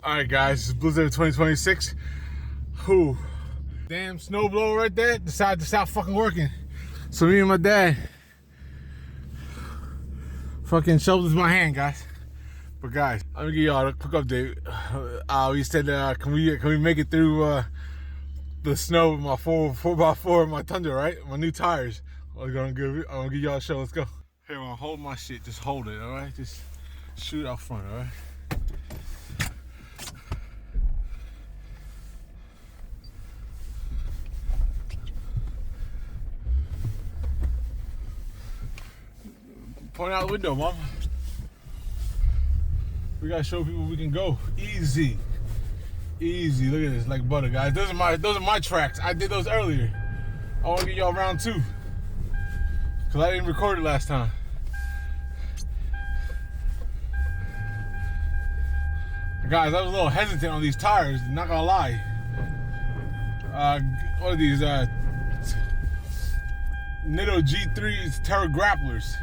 Alright guys, this is Blizzard 2026. Whew. Damn snowblower right there decided to stop fucking working. So me and my dad fucking shoulders my hand, guys. But guys, let me give y'all a quick update. We said can we make it through the snow with my 4x4 and my Thunder, right? My new tires. I'm gonna give y'all a show. Let's go. Here, when I hold my shit, just hold it, alright? Just shoot out front, alright? Point out the window, mom. We gotta show people we can go. Easy. Easy. Look at this, like butter, guys. Those are my tracks. I did those earlier. I wanna get y'all round two. Cause I didn't record it last time. Guys, I was a little hesitant on these tires, not gonna lie. What are these? Nitto G3s Terra Grapplers.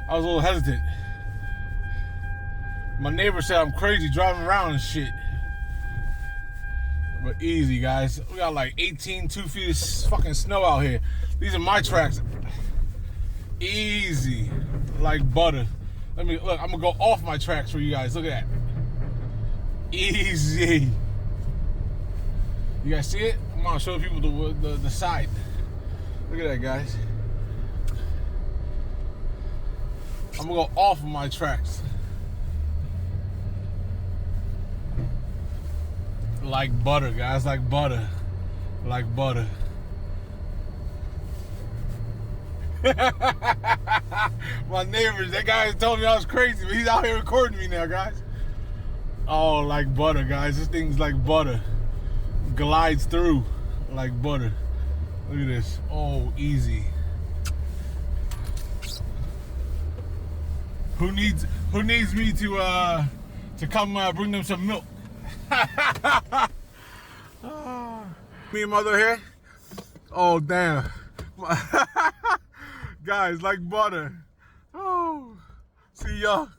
I was a little hesitant. My neighbor said I'm crazy driving around and shit. But easy, guys. We got like 2 feet of fucking snow out here. These are my tracks. Easy. Like butter. Look, I'm gonna go off my tracks for you guys. Look at that. Easy. You guys see it? I'm gonna show people the side. Look at that, guys. I'm gonna go off of my tracks. Like butter, guys, like butter. Like butter. My neighbors, that guy told me I was crazy, but he's out here recording me now, guys. Oh, like butter, guys. This thing's like butter. Glides through like butter. Look at this. Oh, easy. Who needs me to come bring them some milk? Me and mother here. Oh damn, guys, like butter. Oh, see y'all.